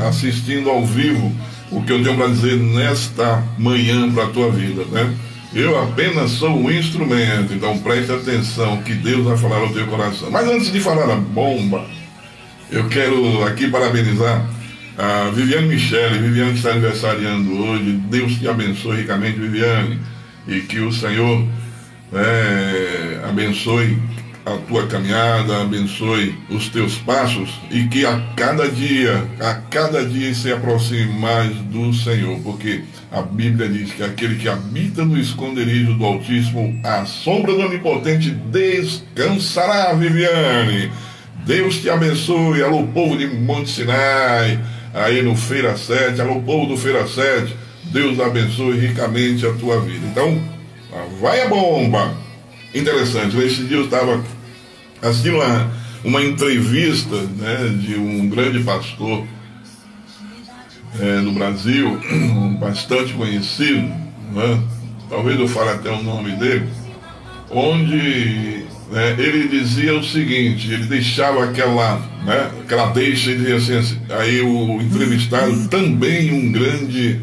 Assistindo ao vivo o que eu tenho para dizer nesta manhã para a tua vida, né? Eu apenas sou um instrumento, então preste atenção que Deus vai falar ao teu coração. Mas antes de falar a bomba, eu quero aqui parabenizar a Viviane Michele. Viviane está aniversariando hoje. Deus te abençoe ricamente, Viviane, e que o Senhor abençoe a tua caminhada, abençoe os teus passos e que a cada dia se aproxime mais do Senhor, porque a Bíblia diz que aquele que habita no esconderijo do Altíssimo, à sombra do Onipotente descansará. Viviane, Deus te abençoe. Alô, povo de Monte Sinai, aí no Feira 7, alô, povo do Feira 7, Deus abençoe ricamente a tua vida. Então, vai a bomba. Interessante, nesse dia eu estava assistindo uma entrevista, né, de um grande pastor no Brasil, bastante conhecido, né, talvez eu fale até o nome dele, onde ele dizia o seguinte, ele deixava aquela deixa e dizia assim, aí o entrevistado, também um grande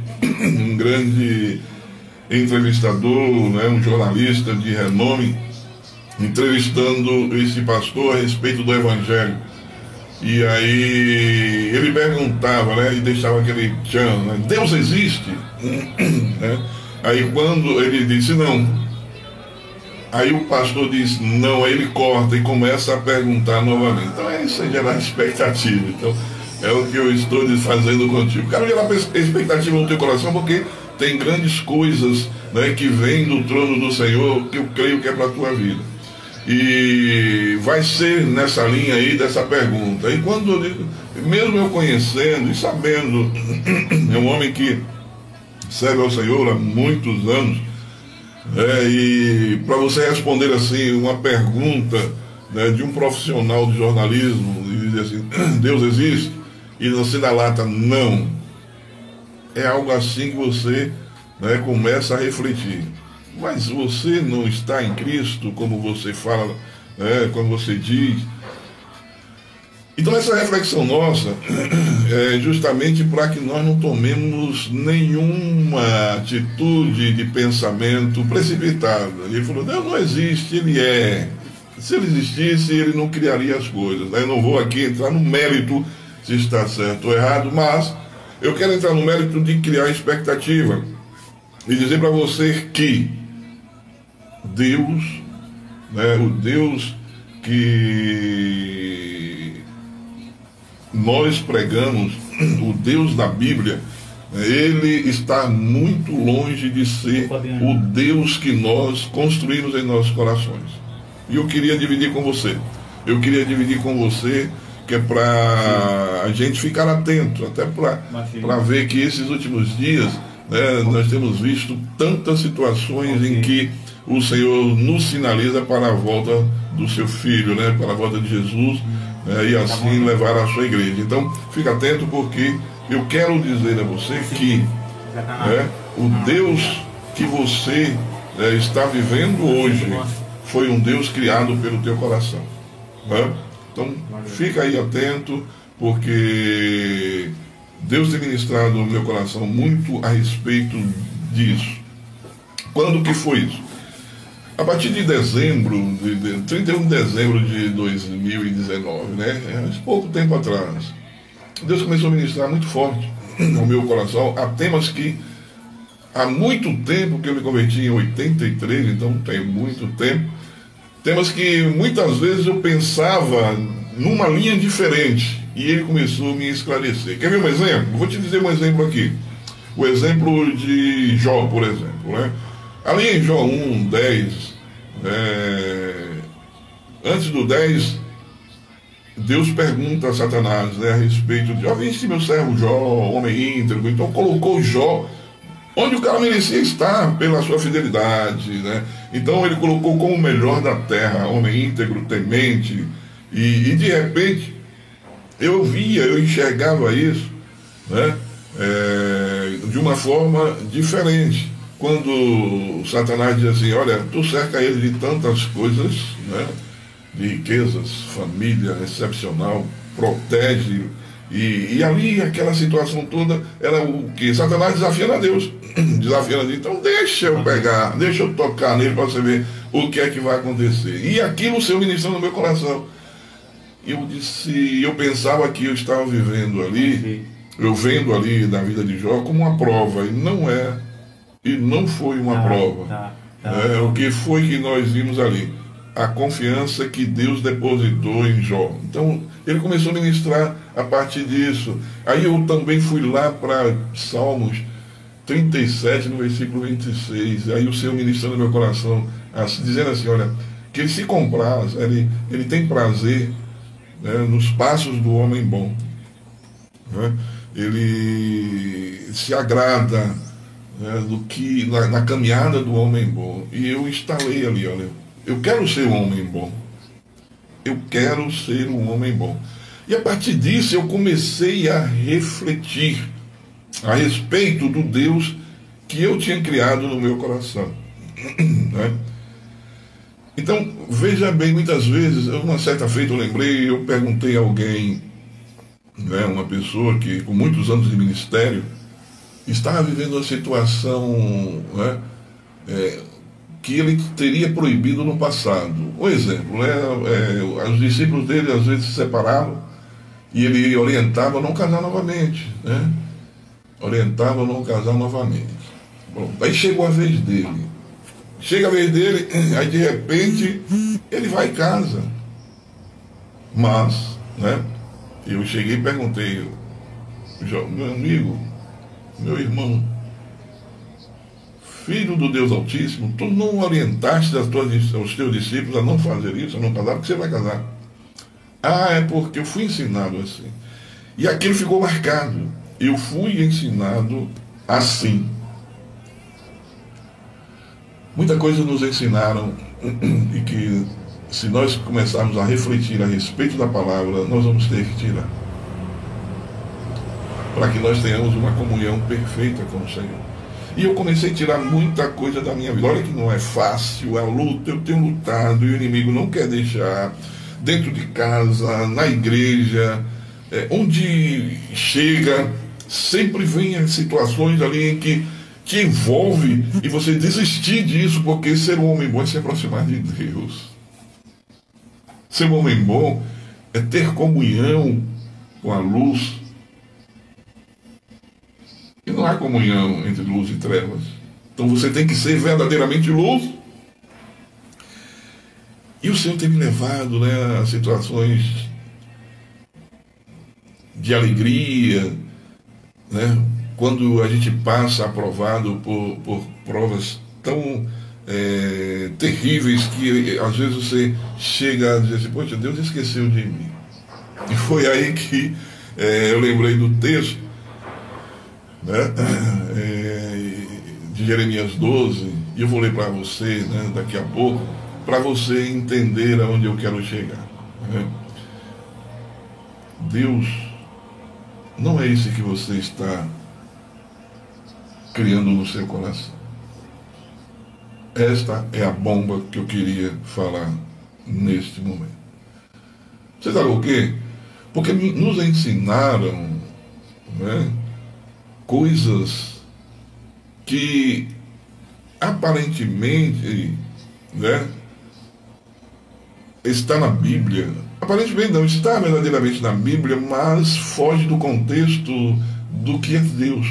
entrevistador, né, um jornalista de renome, entrevistando esse pastor a respeito do Evangelho. E aí ele perguntava, né, e deixava aquele tchan, né, Deus existe? Aí quando ele disse não, aí o pastor disse não, aí ele corta e começa a perguntar novamente. Então é isso, gerar expectativa. Então é o que eu estou fazendo contigo. Quero gerar expectativa no teu coração, porque tem grandes coisas, né, que vêm do trono do Senhor, que eu creio que é para a tua vida. E vai ser nessa linha aí dessa pergunta. E quando mesmo eu conhecendo e sabendo, é um homem que serve ao Senhor há muitos anos, e para você responder assim uma pergunta, né, de um profissional de jornalismo, e dizer assim, Deus existe? E você dá lata, não. É algo assim que você, né, começa a refletir. Mas você não está em Cristo, como você fala, como você diz. Então essa reflexão nossa é justamente para que nós não tomemos nenhuma atitude de pensamento precipitada. Ele falou, Deus não existe, Ele é. Se Ele existisse, Ele não criaria as coisas. Eu não vou aqui entrar no mérito se está certo ou errado, mas eu quero entrar no mérito de criar expectativa e dizer para você que Deus, né, o Deus que nós pregamos, o Deus da Bíblia, Ele está muito longe de ser o Deus que nós construímos em nossos corações. E eu queria dividir com você. Que é para a gente ficar atento, até para ver que esses últimos dias, né, nós temos visto tantas situações em que o Senhor nos sinaliza para a volta do seu Filho, né, para a volta de Jesus, e assim levar a sua igreja. Então, fica atento, porque eu quero dizer a você que o Deus que você está vivendo hoje foi um Deus criado pelo teu coração. Então, fica aí atento, porque Deus tem ministrado no meu coração muito a respeito disso. Quando que foi isso? A partir de dezembro, 31 de dezembro de 2019, né? Pouco tempo atrás, Deus começou a ministrar muito forte no meu coração a temas que há muito tempo, que eu me converti em 83, então tem muito tempo, temas que muitas vezes eu pensava numa linha diferente, e Ele começou a me esclarecer. Quer ver um exemplo? Vou te dizer um exemplo aqui. O exemplo de Jó, por exemplo, né? Ali em Jó 1, 10, antes do 10, Deus pergunta a Satanás, né, a respeito de, viste meu servo Jó, homem íntegro. Então colocou Jó onde o cara merecia estar pela sua fidelidade, né? Então ele colocou como o melhor da terra, homem íntegro, temente, e de repente eu enxergava isso, né, de uma forma diferente. Quando Satanás diz assim, olha, tu cerca ele de tantas coisas, né, de riquezas, família excepcional, protege E ali, aquela situação toda, era o que? Satanás desafiando a Deus. Desafiando a Deus. Então deixa eu pegar, deixa eu tocar nele para você ver o que é que vai acontecer. E aquilo o Senhor ministrou no meu coração. Eu disse, eu pensava que eu estava vivendo ali, eu vendo ali da vida de Jó como uma prova, e não é, e não foi uma prova. O que foi que nós vimos ali? A confiança que Deus depositou em Jó. Então, ele começou a ministrar a partir disso. Aí eu também fui lá para Salmos 37, no versículo 26. Aí o Senhor ministrando no meu coração, assim, dizendo assim, olha, que ele se compraz, ele tem prazer, né, nos passos do homem bom. Né? Ele se agrada, né, do que na caminhada do homem bom. E eu instalei ali, olha, eu quero ser um homem bom. Eu quero ser um homem bom. E a partir disso eu comecei a refletir a respeito do Deus que eu tinha criado no meu coração. Né? Então, veja bem, muitas vezes, uma certa feita eu lembrei, eu perguntei a alguém, né, uma pessoa que com muitos anos de ministério, estava vivendo uma situação, né, que ele teria proibido no passado. Um exemplo, né, os discípulos dele às vezes se separavam e ele orientava a não casar novamente, né? Orientava a não casar novamente. Bom, aí chegou a vez dele. Chega a vez dele, aí de repente ele vai e casa. Mas, né, eu cheguei e perguntei, meu amigo, meu irmão, filho do Deus Altíssimo, tu não orientaste os teus discípulos a não fazer isso, a não casar, porque você vai casar. Ah, é porque eu fui ensinado assim. E aquilo ficou marcado. Eu fui ensinado assim. Muita coisa nos ensinaram e que, se nós começarmos a refletir a respeito da palavra, nós vamos ter que tirar. Para que nós tenhamos uma comunhão perfeita com o Senhor. E eu comecei a tirar muita coisa da minha vida. Olha que não é fácil, a luta, eu tenho lutado e o inimigo não quer deixar. Dentro de casa, na igreja, onde chega, sempre vem situações ali em que te envolve e você desistir disso, porque ser um homem bom é se aproximar de Deus. Ser um homem bom é ter comunhão com a luz. E não há comunhão entre luz e trevas. Então você tem que ser verdadeiramente luz. E o Senhor tem me levado, né, a situações de alegria, né, quando a gente passa aprovado por provas tão terríveis que às vezes você chega a dizer assim, poxa, Deus esqueceu de mim. E foi aí que eu lembrei do texto, né, de Jeremias 12, e eu vou ler para você, né, daqui a pouco, para você entender aonde eu quero chegar. Né? Deus não é esse que você está criando no seu coração. Esta é a bomba que eu queria falar neste momento. Você sabe o quê? Porque nos ensinaram, né, coisas que aparentemente, né, está na Bíblia. Aparentemente não está verdadeiramente na Bíblia, mas foge do contexto do que é Deus.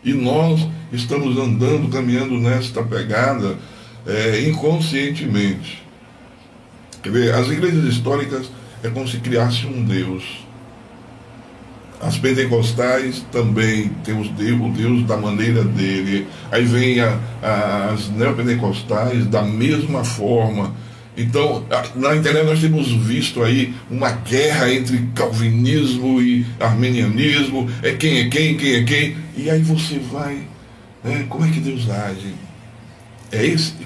E nós estamos andando, caminhando nesta pegada inconscientemente. Quer ver? As igrejas históricas é como se criasse um Deus. As pentecostais também tem o Deus da maneira dele. Aí vem as neopentecostais da mesma forma. Então, na internet nós temos visto aí uma guerra entre calvinismo e arminianismo, quem é quem, e aí você vai, né, como é que Deus age?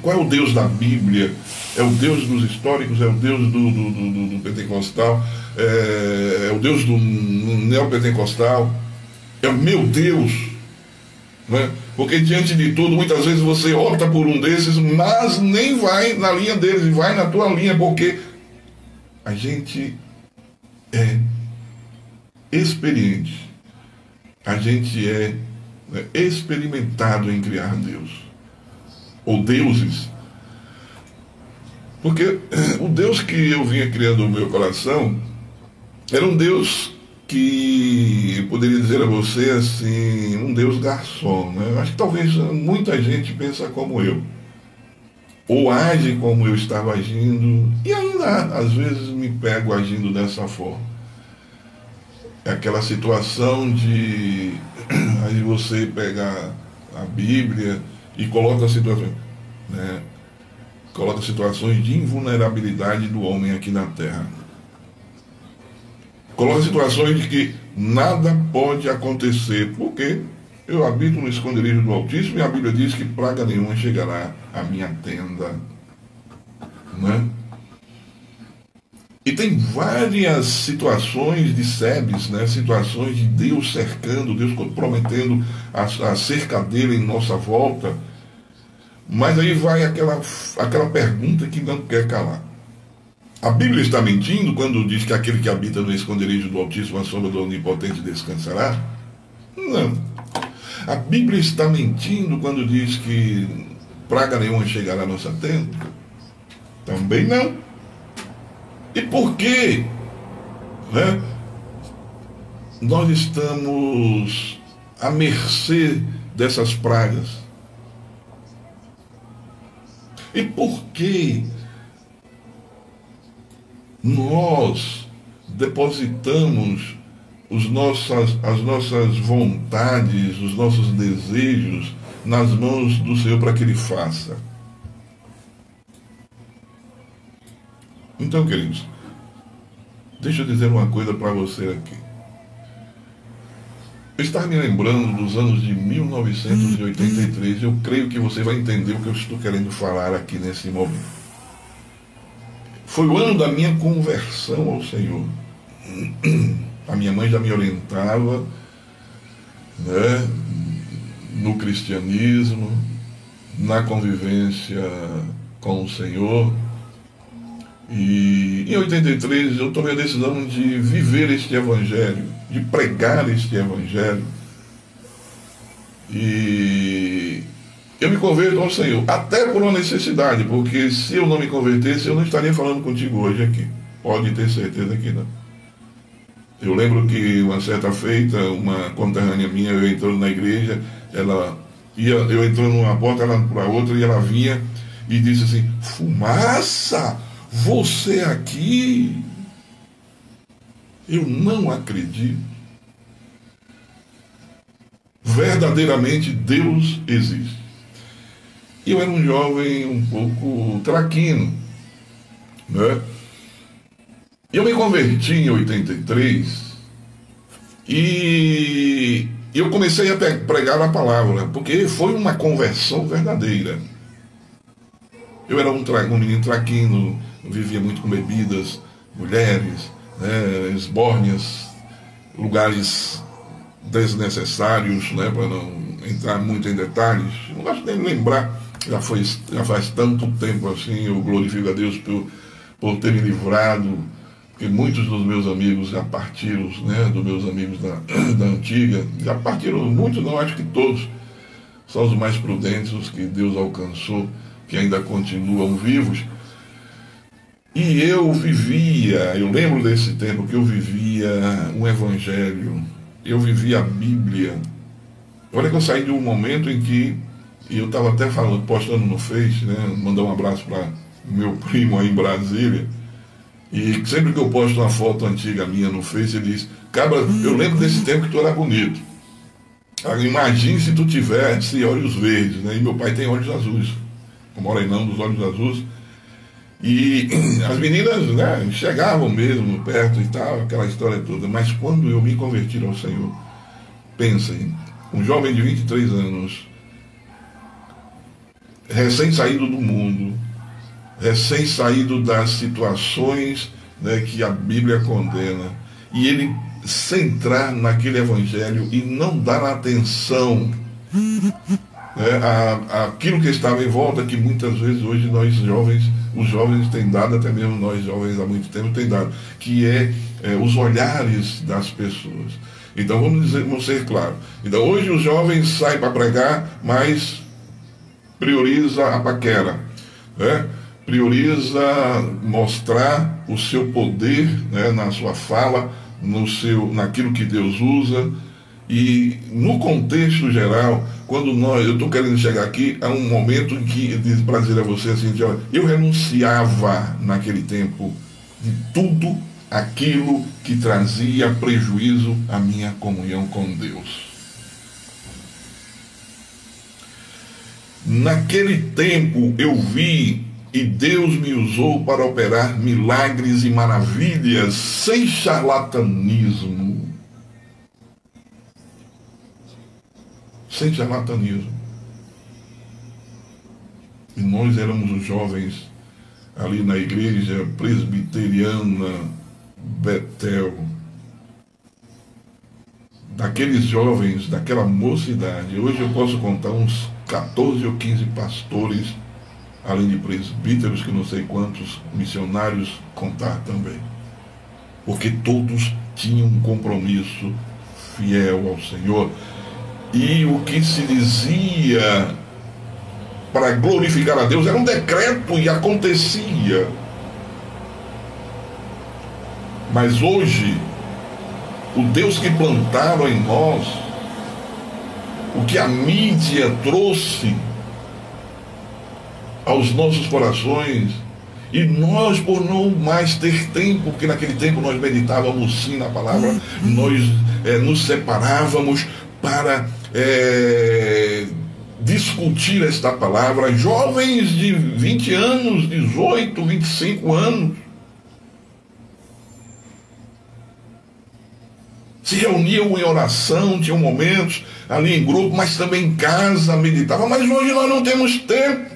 Qual é o Deus da Bíblia? É o Deus dos históricos, é o Deus do pentecostal, é o Deus do neopentecostal, é o meu Deus, né? Porque diante de tudo, muitas vezes você opta por um desses, mas nem vai na linha deles, vai na tua linha, porque a gente é experiente, a gente é, né, experimentado em criar Deus, ou deuses. Porque o Deus que eu vinha criando no meu coração era um Deus que eu poderia dizer a você assim, um Deus garçom, né? Eu acho que talvez muita gente pensa como eu, ou age como eu estava agindo, e ainda às vezes me pego agindo dessa forma. É aquela situação de aí você pegar a Bíblia e coloca situações, né? Coloca situações de invulnerabilidade do homem aqui na Terra. Coloca situações de que nada pode acontecer, porque eu habito no esconderijo do Altíssimo e a Bíblia diz que praga nenhuma chegará à minha tenda. Né? E tem várias situações de sebes, né? Situações de Deus cercando, Deus prometendo a cerca dele em nossa volta. Mas aí vai aquela pergunta que não quer calar. A Bíblia está mentindo quando diz que aquele que habita no esconderijo do Altíssimo, a sombra do Onipotente descansará? Não. A Bíblia está mentindo quando diz que praga nenhuma chegará à nossa tenda? Também não. E por quê? Né? Nós estamos à mercê dessas pragas. E por que nós depositamos as nossas vontades, os nossos desejos nas mãos do Senhor para que Ele faça? Então, queridos, deixa eu dizer uma coisa para você aqui. Eu estava me lembrando dos anos de 1983, eu creio que você vai entender o que eu estou querendo falar aqui nesse momento. Foi o ano da minha conversão ao Senhor. A minha mãe já me orientava, né, no cristianismo, na convivência com o Senhor. E em 83 eu tomei a decisão de viver este evangelho, de pregar este evangelho. E eu me converto ao Senhor, até por uma necessidade, porque se eu não me convertesse, eu não estaria falando contigo hoje aqui. Pode ter certeza que não. Eu lembro que uma certa feita, uma conterrânea minha, eu entrando na igreja, eu entrando numa porta, ela para outra, e ela vinha e disse assim: Fumaça! Você aqui? Eu não acredito. Verdadeiramente Deus existe. E eu era um jovem um pouco traquino, né? Eu me converti em 83 e eu comecei a pregar a palavra, porque foi uma conversão verdadeira. Eu era um menino traquino, vivia muito com bebidas, mulheres, né, esbórnias, lugares desnecessários, né, para não entrar muito em detalhes. Não gosto nem de lembrar, já faz tanto tempo assim. Eu glorifico a Deus por ter me livrado, porque muitos dos meus amigos já partiram, né, dos meus amigos da antiga, já partiram, muitos não, acho que todos, só os mais prudentes, os que Deus alcançou, que ainda continuam vivos. E eu lembro desse tempo que eu vivia um evangelho, eu vivia a Bíblia. Olha que eu saí de um momento em que eu estava até postando no Face, né, mandar um abraço para meu primo aí em Brasília, e sempre que eu posto uma foto antiga minha no Face, ele diz: Cabra, eu lembro desse tempo que tu era bonito. Imagine se tu tivesse olhos verdes, né? E meu pai tem olhos azuis, o morenão dos olhos azuis. E as meninas, né, chegavam mesmo perto e tal, aquela história toda. Mas quando eu me converti ao Senhor, pensem, um jovem de 23 anos, recém-saído do mundo, recém-saído das situações, né, que a Bíblia condena, e ele centrar naquele evangelho e não dar atenção, né, àquilo que estava em volta, que muitas vezes hoje nós jovens os jovens têm dado, até mesmo nós jovens há muito tempo têm dado, que é os olhares das pessoas. Então vamos ser claros. Então hoje os jovens saem para pregar, mas prioriza a paquera, né? Prioriza mostrar o seu poder, né, na sua fala, naquilo que Deus usa. E no contexto geral, quando eu estou querendo chegar aqui a um momento em que diz para dizer a você assim, olha, eu renunciava naquele tempo de tudo aquilo que trazia prejuízo à minha comunhão com Deus. Naquele tempo eu vi e Deus me usou para operar milagres e maravilhas sem charlatanismo. Sem charlatanismo. E nós éramos os jovens ali na igreja presbiteriana Betel. Daqueles jovens, daquela mocidade, hoje eu posso contar uns 14 ou 15 pastores, além de presbíteros, que não sei quantos missionários contar também. Porque todos tinham um compromisso fiel ao Senhor. E o que se dizia para glorificar a Deus era um decreto e acontecia. Mas hoje, o Deus que plantaram em nós, o que a mídia trouxe aos nossos corações, e nós, por não mais ter tempo, porque naquele tempo nós meditávamos sim na palavra, nós nos separávamos para discutir esta palavra. Jovens de 20 anos, 18, 25 anos, se reuniam em oração, tinham momentos ali em grupo, mas também em casa meditavam. Mas hoje nós não temos tempo.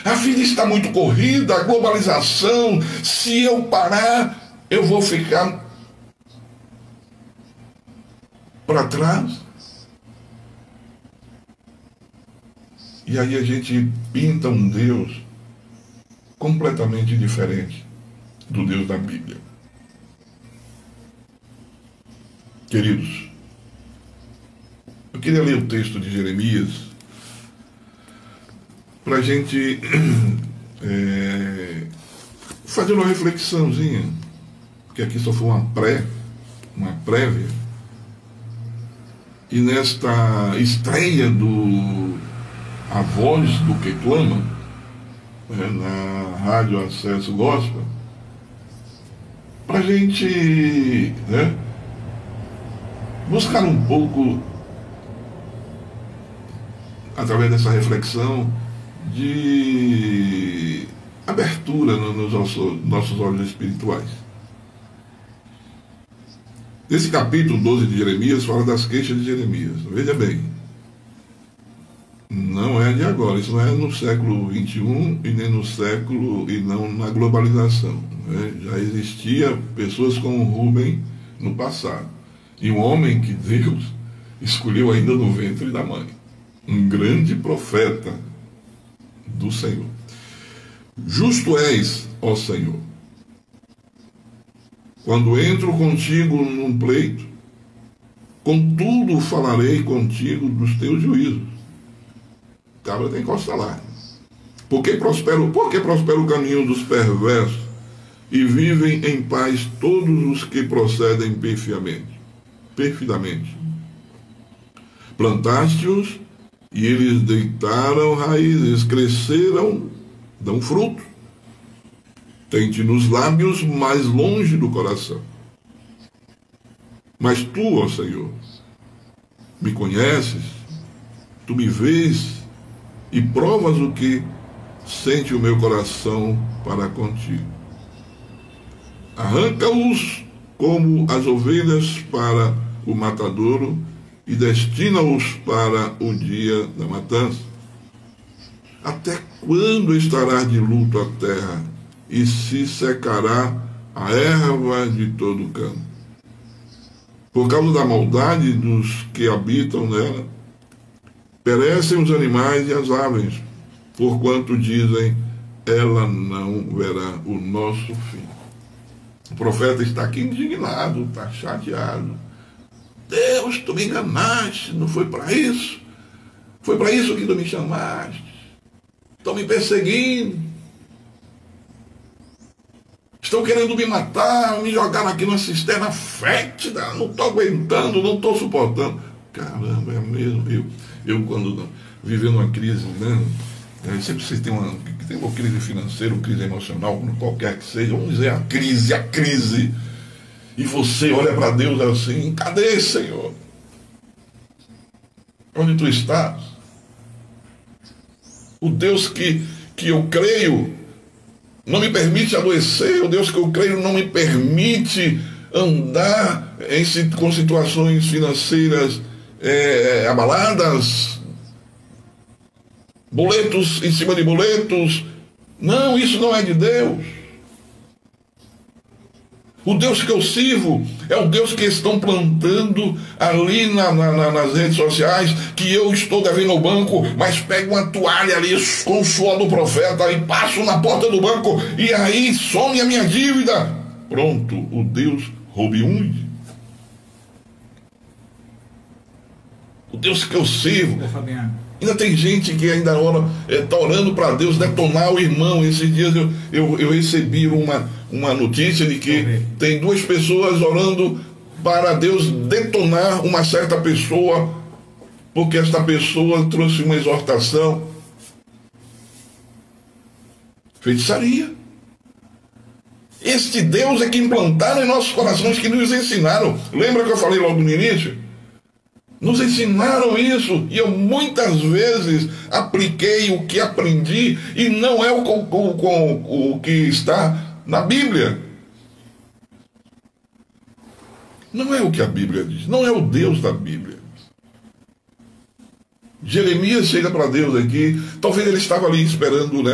A vida está muito corrida, a globalização. Se eu parar, eu vou ficar para trás. E aí a gente pinta um Deus completamente diferente do Deus da Bíblia. Queridos, eu queria ler o texto de Jeremias para a gente fazer uma reflexãozinha, porque aqui só foi uma prévia, e nesta estreia A Voz do que Clama, na Rádio Acesso Gospel, para a gente buscar um pouco, através dessa reflexão, de abertura nos nossos olhos espirituais. Esse capítulo 12 de Jeremias fala das queixas de Jeremias. Veja bem, não é de agora, isso não é no século XXI e nem no século, e não na globalização. Já existia pessoas como Rubem no passado. E um homem que Deus escolheu ainda no ventre da mãe. Um grande profeta do Senhor. Justo és, ó Senhor, quando entro contigo num pleito, contudo falarei contigo dos teus juízos. Cabra tem costa lá. Porque prospera o caminho dos perversos, e vivem em paz todos os que procedem perfidamente. Plantaste-os, e eles deitaram raízes, cresceram, dão fruto. Tem-te nos lábios, mais longe do coração. Mas tu, ó Senhor, me conheces, tu me vês e provas o que sente o meu coração para contigo. Arranca-os como as ovelhas para o matadouro e destina-os para o dia da matança. Até quando estará de luto a terra e se secará a erva de todo canto? Por causa da maldade dos que habitam nela, perecem os animais e as aves, porquanto dizem, ela não verá o nosso fim. O profeta está aqui indignado, está chateado. Deus, tu me enganaste, não foi para isso. Foi para isso que tu me chamaste. Estão me perseguindo. Estão querendo me matar, me jogar aqui numa cisterna fétida. Não estou aguentando, não estou suportando. Caramba, é mesmo. Eu quando vivendo uma crise, né? Sempre você tem uma crise financeira, uma crise emocional, qualquer que seja, vamos dizer a crise. E você olha para Deus assim, cadê, Senhor? Onde tu estás? O Deus que eu creio não me permite adoecer, o Deus que eu creio não me permite andar com situações financeiras abaladas, boletos em cima de boletos. Não, isso não é de Deus. O Deus que eu sirvo é o Deus que estão plantando ali nas redes sociais, que eu estou devendo ao banco, mas pego uma toalha ali com o suor do profeta e passo na porta do banco e aí some a minha dívida. Pronto, o Deus Robin. O Deus que eu sirvo. Ainda tem gente que ainda está orando para Deus detonar o irmão. Esses dias eu recebi uma notícia de que tem 2 pessoas orando para Deus detonar uma certa pessoa, porque esta pessoa trouxe uma exortação. Feitiçaria. Este Deus é que implantaram em nossos corações, que nos ensinaram. Lembra que eu falei logo no início? Nos ensinaram isso, e eu muitas vezes apliquei o que aprendi, e não é o que está na Bíblia. Não é o que a Bíblia diz, não é o Deus da Bíblia. Jeremias chega para Deus aqui, talvez ele estava ali esperando, né,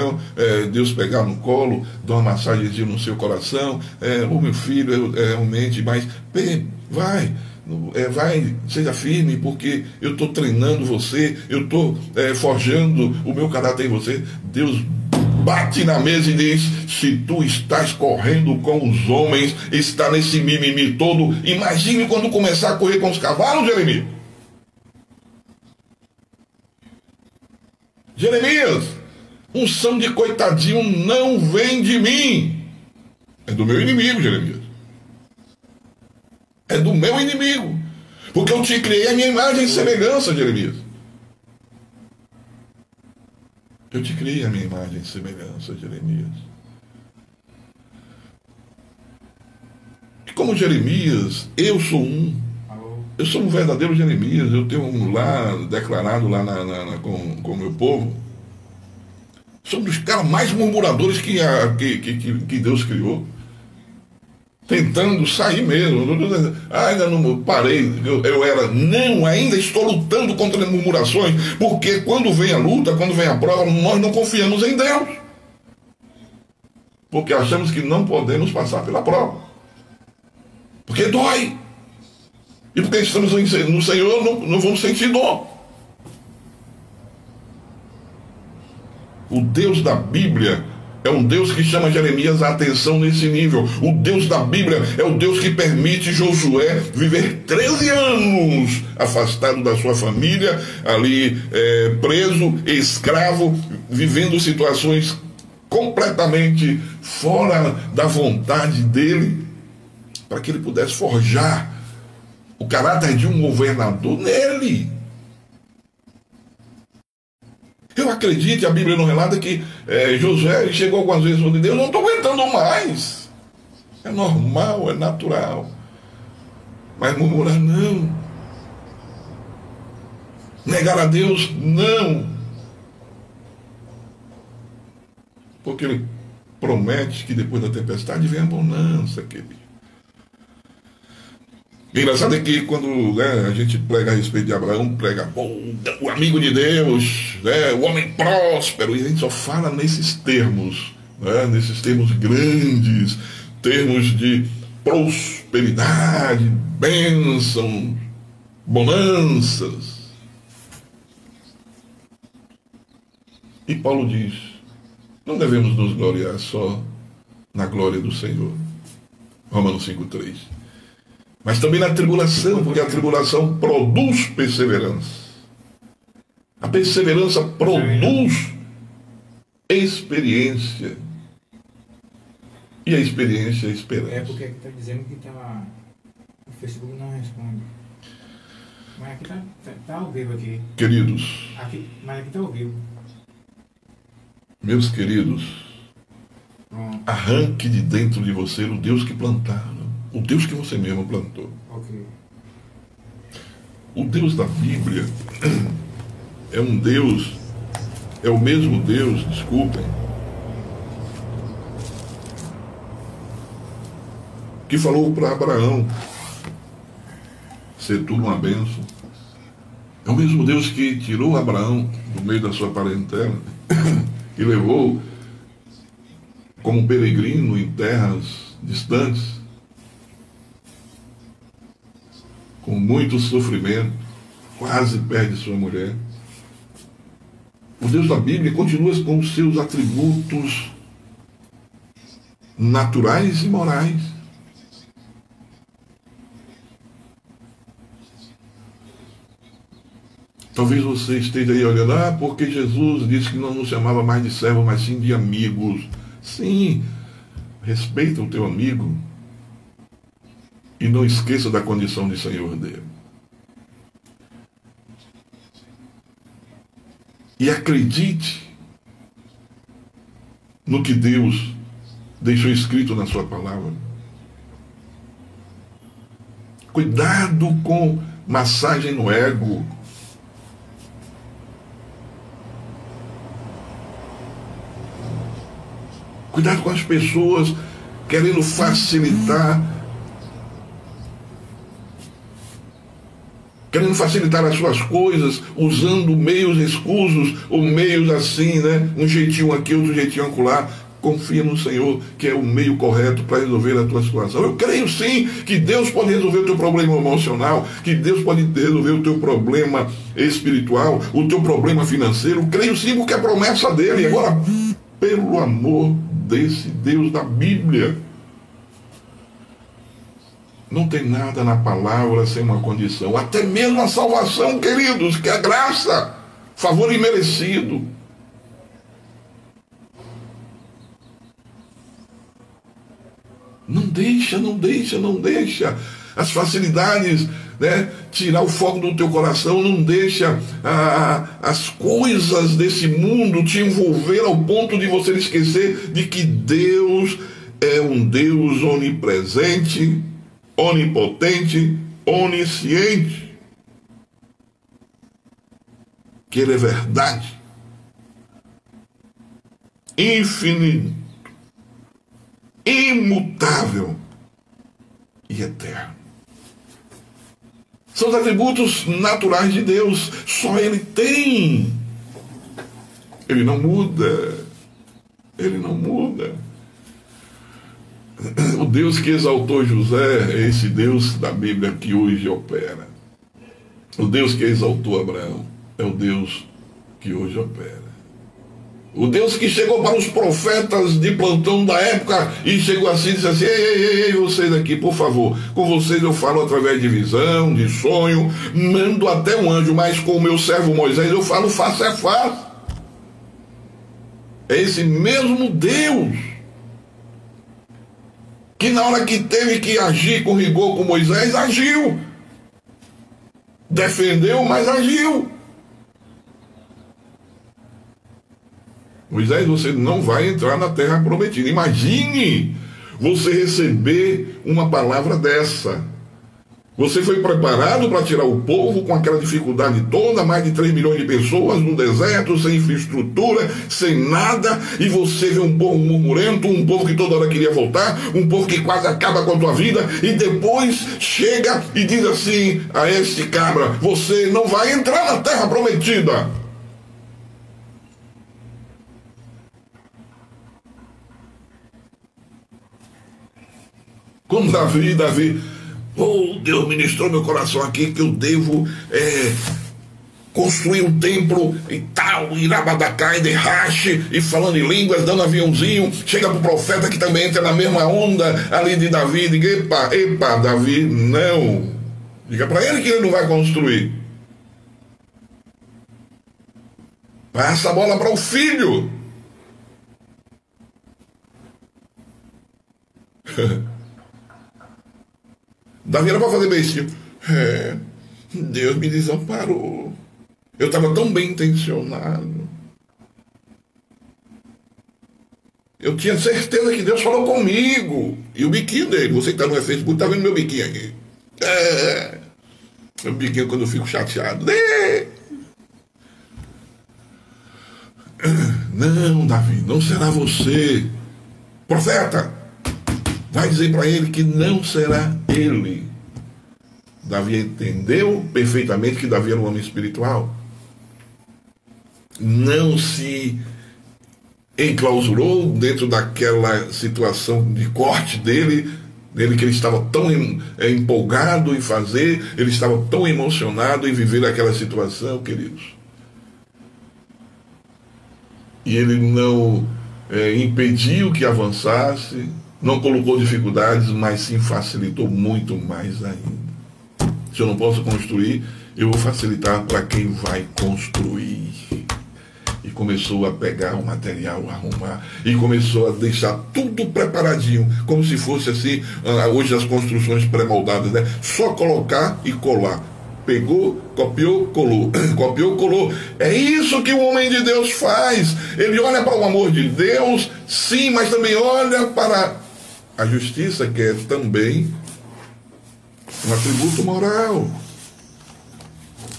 Deus pegar no colo, dar uma massagenzinha no seu coração, meu filho, realmente, mas vai, seja firme, porque eu estou treinando você, eu estou forjando o meu caráter em você. Deus bate na mesa e diz: se tu estás correndo com os homens, está nesse mimimi todo, imagine quando começar a correr com os cavalos, Jeremias, unção de coitadinho não vem de mim, é do meu inimigo, Jeremias. É do meu inimigo, porque eu te criei a minha imagem e semelhança, Jeremias. Eu te criei a minha imagem e semelhança, Jeremias. E como Jeremias, eu sou um verdadeiro Jeremias. Eu tenho um lá declarado lá com o meu povo. Sou um dos caras mais murmuradores que Deus criou. Tentando sair mesmo. Ainda não parei. Ainda estou lutando contra as murmurações, porque quando vem a luta, quando vem a prova, nós não confiamos em Deus, porque achamos que não podemos passar pela prova, porque dói, e porque estamos no Senhor, não vamos sentir dor. O Deus da Bíblia é um Deus que chama Jeremias a atenção nesse nível. O Deus da Bíblia é o Deus que permite Josué viver 13 anos afastado da sua família, ali preso, escravo, vivendo situações completamente fora da vontade dele, para que ele pudesse forjar o caráter de um governador nele. Eu acredito, a Bíblia não relata, que Josué chegou algumas vezes e falou: Deus, não estou aguentando mais. É normal, é natural. Mas murmurar, não. Negar a Deus, não. Porque ele promete que depois da tempestade vem a bonança, querido. O engraçado é que quando a gente prega a respeito de Abraão, prega o amigo de Deus, o homem próspero, e a gente só fala nesses termos, nesses termos grandes, termos de prosperidade, bênção, bonanças. E Paulo diz, não devemos nos gloriar só na glória do Senhor. Romanos 5,3. Mas também na tribulação, porque a tribulação produz perseverança. A perseverança produz experiência. E a experiência é esperança. É porque está dizendo que o Facebook não responde. Mas aqui está ao vivo aqui. Queridos. Mas aqui está ao vivo. Meus queridos, arranque de dentro de você o Deus que plantaram, o Deus que você mesmo plantou. Okay. O Deus da Bíblia é um Deus, é o mesmo Deus, desculpem, que falou para Abraão ser tudo uma bênção. É o mesmo Deus que tirou Abraão do meio da sua parentela e levou como peregrino em terras distantes, com muito sofrimento, quase perde sua mulher. O Deus da Bíblia continua com os seus atributos naturais e morais. Talvez você esteja aí olhando, porque Jesus disse que não nos chamava mais de servos, mas sim de amigos. Sim, respeita o teu amigo e não esqueça da condição de Senhor dele. E acredite no que Deus deixou escrito na sua palavra. Cuidado com massagem no ego. Cuidado com as pessoas querendo facilitar as suas coisas, usando meios escusos, ou meios assim, né? Um jeitinho aqui, outro jeitinho acolá. Confia no Senhor, que é o meio correto para resolver a tua situação. Eu creio sim que Deus pode resolver o teu problema emocional, que Deus pode resolver o teu problema espiritual, o teu problema financeiro. Eu creio sim, porque é a promessa dele. Agora, pelo amor desse Deus da Bíblia, não tem nada na palavra sem uma condição. Até mesmo a salvação, queridos, que é graça, favor imerecido. Não deixa as facilidades, né, tirar o foco do teu coração. Não deixa as coisas desse mundo te envolver ao ponto de você esquecer de que Deus é um Deus onipresente, onipotente, onisciente, que Ele é verdade, infinito, imutável e eterno. São os atributos naturais de Deus, só Ele tem. Ele não muda. Ele não muda. O Deus que exaltou José é esse Deus da Bíblia que hoje opera. O Deus que exaltou Abraão é o Deus que hoje opera. O Deus que chegou para os profetas de plantão da época e chegou assim e disse assim: ei, vocês aqui, por favor, com vocês eu falo através de visão, de sonho, mando até um anjo, mas com o meu servo Moisés eu falo face a face. É esse mesmo Deus que na hora que teve que agir com rigor com Moisés, agiu. Defendeu, mas agiu. Moisés, você não vai entrar na terra prometida. Imagine você receber uma palavra dessa. Você foi preparado para tirar o povo com aquela dificuldade toda, mais de 3 milhões de pessoas no deserto, sem infraestrutura, sem nada, e você vê um povo murmurento, um povo que toda hora queria voltar, um povo que quase acaba com a tua vida, e depois chega e diz assim a este cabra: você não vai entrar na terra prometida. Como Davi, Deus ministrou meu coração aqui que eu devo construir um templo e tal, e Rabadacá, e derrache, e falando em línguas, dando aviãozinho, chega pro profeta que também entra na mesma onda ali de Davi, e diga, epa, Davi, não. Diga para ele que ele não vai construir. Passa a bola para o filho. Davi era para fazer beicinho. Deus me desamparou. Eu estava tão bem intencionado. Eu tinha certeza que Deus falou comigo. E o biquinho dele, você que está no Facebook, está vendo meu biquinho aqui. Meu biquinho quando eu fico chateado. Não, Davi, não será você. Profeta, vai dizer para ele que não será ele. Davi entendeu perfeitamente que Davi era um homem espiritual. Não se enclausurou dentro daquela situação de corte dele que ele estava tão empolgado em fazer, ele estava tão emocionado em viver aquela situação, queridos. E ele não impediu que avançasse, não colocou dificuldades, mas sim facilitou muito mais ainda. Se eu não posso construir, eu vou facilitar para quem vai construir. E começou a pegar o material, arrumar, e começou a deixar tudo preparadinho, como se fosse assim, hoje as construções pré-moldadas, né? Só colocar e colar. Pegou, copiou, colou. Copiou, colou. É isso que o homem de Deus faz. Ele olha para o amor de Deus, sim, mas também olha para a justiça, que é também um atributo moral.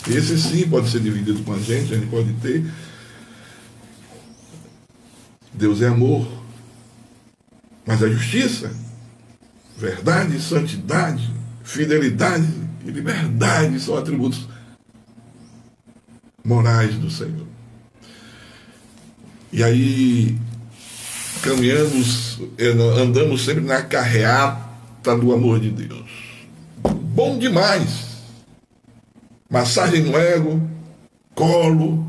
Esse sim pode ser dividido com a gente pode ter. Deus é amor, mas a justiça, verdade, santidade, fidelidade e liberdade são atributos morais do Senhor. E aí andamos sempre na carreata do amor de Deus. Bom demais. Massagem no ego, colo,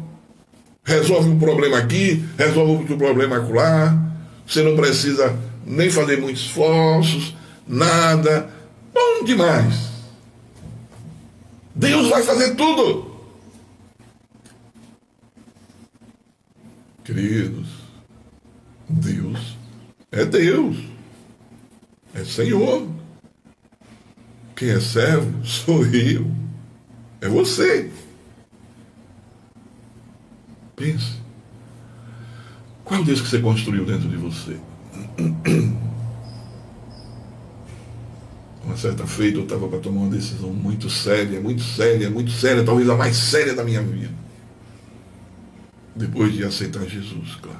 resolve um problema aqui, resolve outro problema acolá. Você não precisa nem fazer muitos esforços, nada. Bom demais. Deus vai fazer tudo. Queridos, Deus é Deus. É Senhor. Quem é servo sou eu. É você. Pense. Qual Deus que você construiu dentro de você? Uma certa feita eu estava para tomar uma decisão muito séria, talvez a mais séria da minha vida. Depois de aceitar Jesus, claro.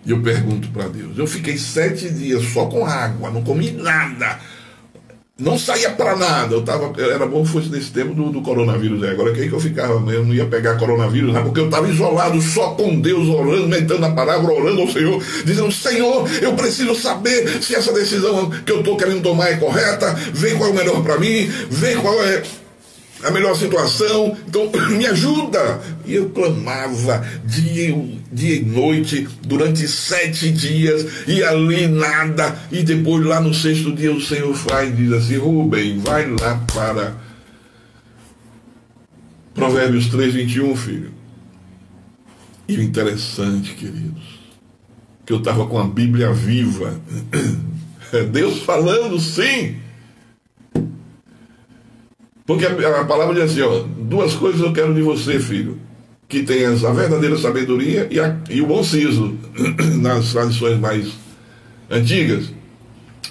E eu pergunto para Deus, eu fiquei 7 dias só com água, não comi nada. Não saía para nada. Era bom que fosse nesse tempo do coronavírus. Agora que eu ficava mesmo, não ia pegar coronavírus, né? Porque eu estava isolado só com Deus, orando, meditando a palavra, orando ao Senhor, dizendo, Senhor, eu preciso saber se essa decisão que eu estou querendo tomar é correta, vê qual é o melhor para mim, vê qual é a melhor situação, então me ajuda. E eu clamava dia e noite durante 7 dias, e ali nada, e depois lá no 6º dia o Senhor faz e diz assim, Rubem, vai lá para Provérbios 3:21, filho. E o interessante, queridos, que eu estava com a Bíblia viva, Deus falando, sim. Porque a palavra diz assim, ó, 2 coisas eu quero de você, filho, que tenhas a verdadeira sabedoria e o bom siso, nas tradições mais antigas.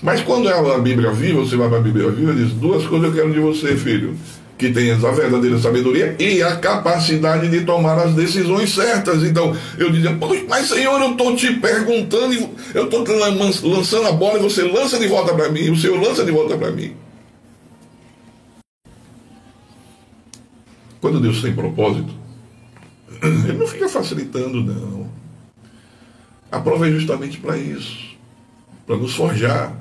Mas quando é a Bíblia viva, você vai para a Bíblia viva e diz, 2 coisas eu quero de você, filho, que tenhas a verdadeira sabedoria e a capacidade de tomar as decisões certas. Então, eu dizia, mas Senhor, eu estou te perguntando, eu estou lançando a bola e você lança de volta para mim, o Senhor lança de volta para mim. Quando Deus tem propósito, Ele não fica facilitando, não. A prova é justamente para isso, para nos forjar,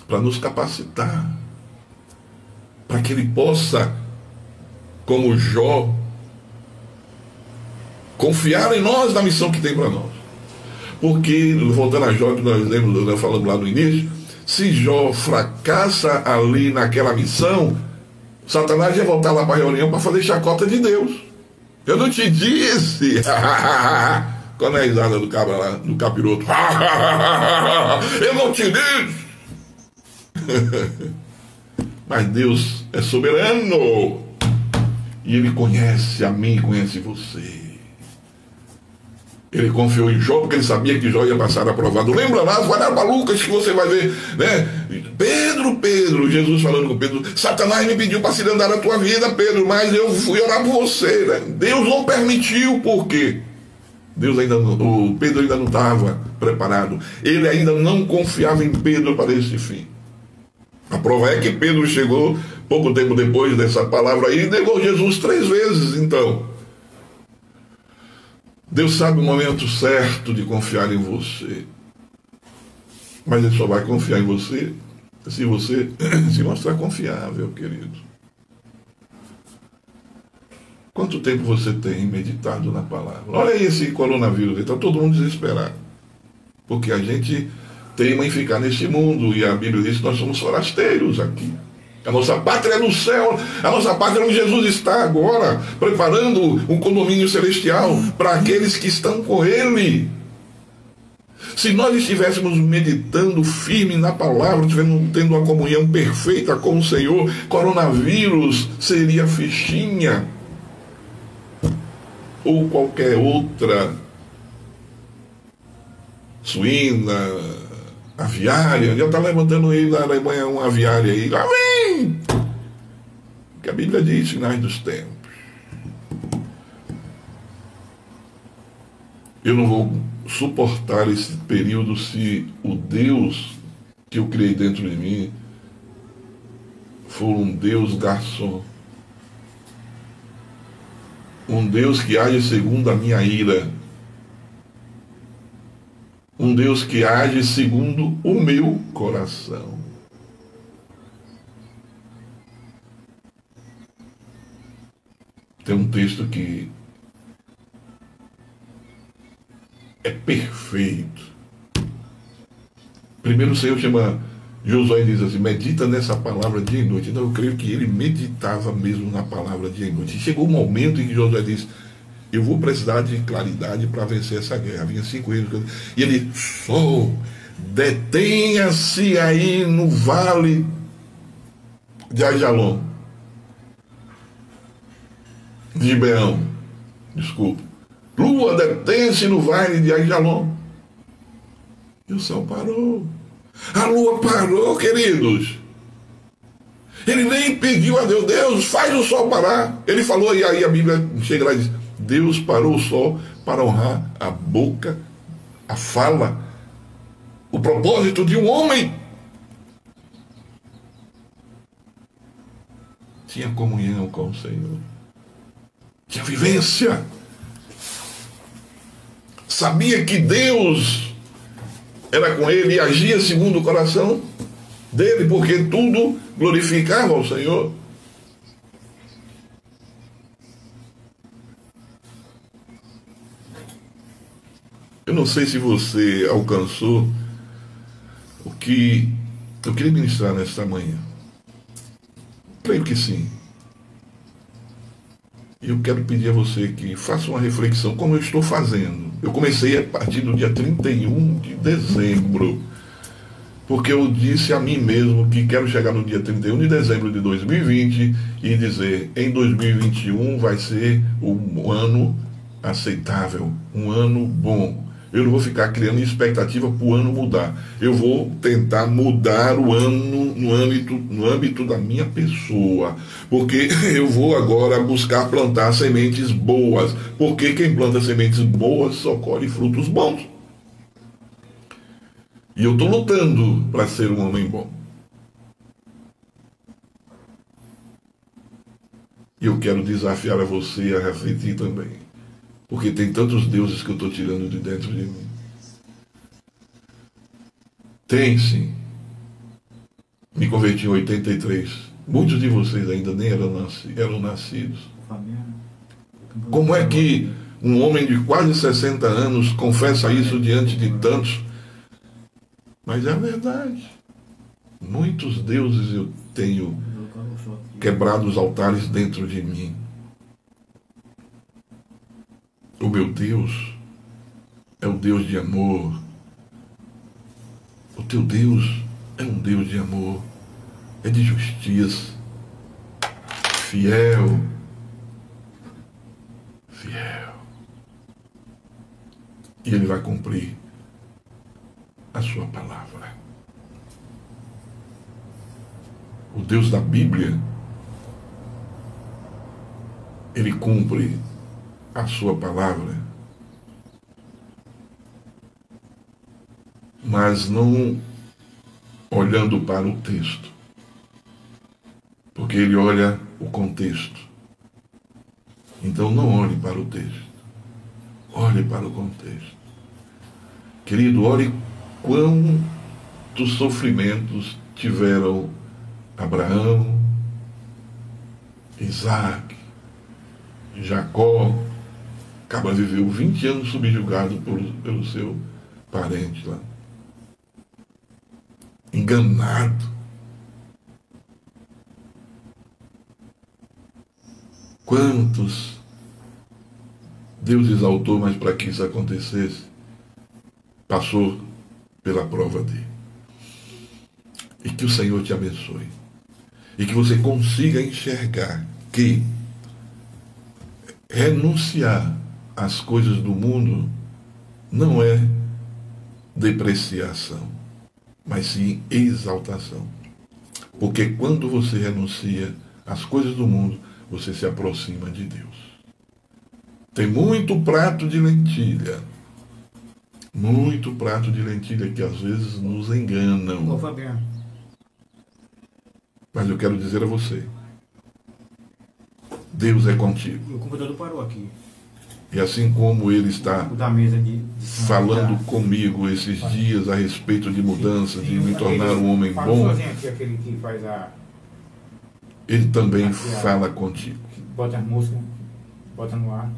para nos capacitar, para que Ele possa como Jó, confiar em nós na missão que tem para nós. Porque, voltando a Jó, que nós falamos lá no início, se Jó fracassa ali naquela missão, Satanás ia voltar lá para a reunião para fazer chacota de Deus. Eu não te disse. Quando é a risada do cabra lá, do capiroto. Eu não te disse. Mas Deus é soberano. E Ele conhece a mim, conhece você. Ele confiou em Jó porque ele sabia que Jó ia passar aprovado. Lembra lá, vai lá para Lucas que você vai ver, né? Pedro, Jesus falando com Pedro, Satanás me pediu para se andar a tua vida, Pedro, mas eu fui orar por você, né? Deus não permitiu, por quê? O Pedro ainda não estava preparado. Ele ainda não confiava em Pedro para esse fim. A prova é que Pedro chegou pouco tempo depois dessa palavra aí e negou Jesus 3 vezes, então. Deus sabe o momento certo de confiar em você. Mas Ele só vai confiar em você se você se mostrar confiável, querido. Quanto tempo você tem meditado na palavra? Olha aí esse coronavírus, está todo mundo desesperado. Porque a gente teima em ficar nesse mundo, e a Bíblia diz que nós somos forasteiros aqui. A nossa pátria é no céu, a nossa pátria é onde Jesus está agora, preparando um condomínio celestial para aqueles que estão com Ele. Se nós estivéssemos meditando firme na palavra, estivéssemos tendo uma comunhão perfeita com o Senhor, coronavírus seria fichinha. Ou qualquer outra suína, aviária. Já está levantando aí na Alemanha uma aviária aí. Lá vem! Que a Bíblia diz, finais dos tempos. Eu não vou suportar esse período se o Deus que eu criei dentro de mim for um Deus garçom. Um Deus que age segundo a minha ira. Um Deus que age segundo o meu coração. Tem um texto que é perfeito. Primeiro o Senhor chama Josué e diz assim, medita nessa palavra dia e noite. Então eu creio que ele meditava mesmo na palavra dia e noite. E chegou o momento em que Josué disse, eu vou precisar de claridade para vencer essa guerra. Havia 5 anos. E ele, sol, detenha-se aí no vale de Ajalon. De Gibeão. Desculpa. Lua, detenha-se no vale de Ajalon. E o sol parou. A lua parou, queridos. Ele nem pediu a Deus, Deus, faz o sol parar. Ele falou, e aí a Bíblia chega lá e diz, Deus parou o sol para honrar a boca, a fala, o propósito de um homem. Tinha comunhão com o Senhor. Tinha vivência. Sabia que Deus era com ele e agia segundo o coração dele, porque tudo glorificava ao Senhor. Eu não sei se você alcançou o que eu queria ministrar nesta manhã. Creio que sim. E eu quero pedir a você que faça uma reflexão, como eu estou fazendo. Eu comecei a partir do dia 31 de dezembro, porque eu disse a mim mesmo que quero chegar no dia 31 de dezembro de 2020 e dizer, em 2021 vai ser um ano aceitável, um ano bom. Eu não vou ficar criando expectativa para o ano mudar. Eu vou tentar mudar o ano no âmbito da minha pessoa. Porque eu vou agora buscar plantar sementes boas. Porque quem planta sementes boas só colhe frutos bons. E eu estou lutando para ser um homem bom. E eu quero desafiar a você a refletir também. Porque tem tantos deuses que eu estou tirando de dentro de mim. Tem sim. Me converti em 83. Muitos de vocês ainda nem eram nascidos. Como é que um homem de quase 60 anos confessa isso diante de tantos? Mas é a verdade. Muitos deuses eu tenho quebrado os altares dentro de mim. O meu Deus é o Deus de amor. O teu Deus é um Deus de amor, é de justiça, fiel. E Ele vai cumprir a sua palavra. O Deus da Bíblia, Ele cumpre a sua palavra, mas não olhando para o texto, porque Ele olha o contexto. Então não olhe para o texto, olhe para o contexto. Querido, olhe quantos sofrimentos tiveram Abraão, Isaac, Jacó. Acaba viveu 20 anos subjugado pelo seu parente lá. Enganado. Quantos Deus exaltou, mas para que isso acontecesse, passou pela prova dele. E que o Senhor te abençoe. E que você consiga enxergar que renunciar às coisas do mundo não é depreciação, mas sim exaltação. Porque quando você renuncia às coisas do mundo, você se aproxima de Deus. Tem muito prato de lentilha. Muito prato de lentilha que às vezes nos enganam. Ô, Fabiano. Mas eu quero dizer a você, Deus é contigo. O computador parou aqui. E assim como Ele está Da mesa de falando comigo esses dias a respeito de mudança, de me tornar um homem bom, aqui, aquele que faz Ele também fala contigo. bota a música, bota no ar.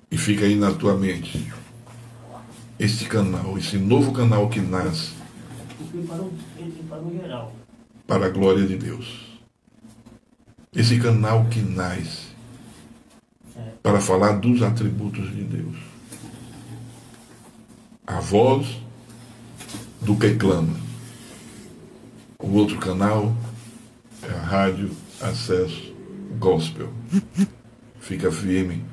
E fica aí na tua mente este canal, esse novo canal que nasce Ele parou geral. para a glória de Deus. Esse canal que nasce para falar dos atributos de Deus. A voz do que clama. O outro canal é a Rádio Acesso Gospel. Fica firme.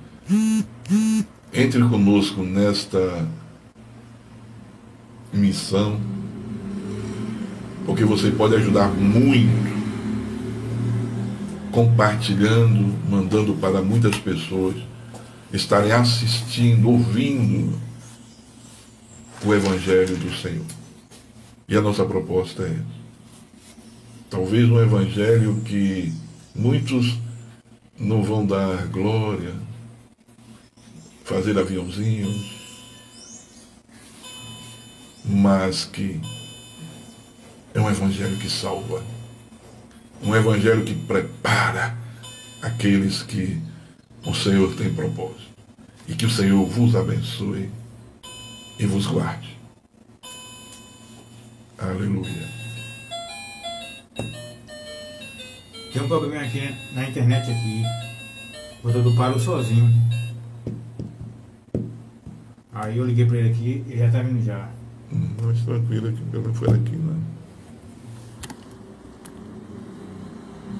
Entre conosco nesta missão, porque você pode ajudar muito compartilhando, mandando para muitas pessoas estarem assistindo, ouvindo o Evangelho do Senhor. E a nossa proposta é essa. Talvez um Evangelho que muitos não vão dar glória, fazer aviãozinhos, mas que é um Evangelho que salva. Um Evangelho que prepara aqueles que o Senhor tem propósito. E que o Senhor vos abençoe e vos guarde. Aleluia. Tem um problema aqui na internet aqui. O computador parou sozinho. Aí eu liguei pra ele aqui, ele já tá vindo já. Mas tranquilo, que não foi aqui, não.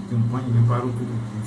Tem um pânico, parou tudo aqui.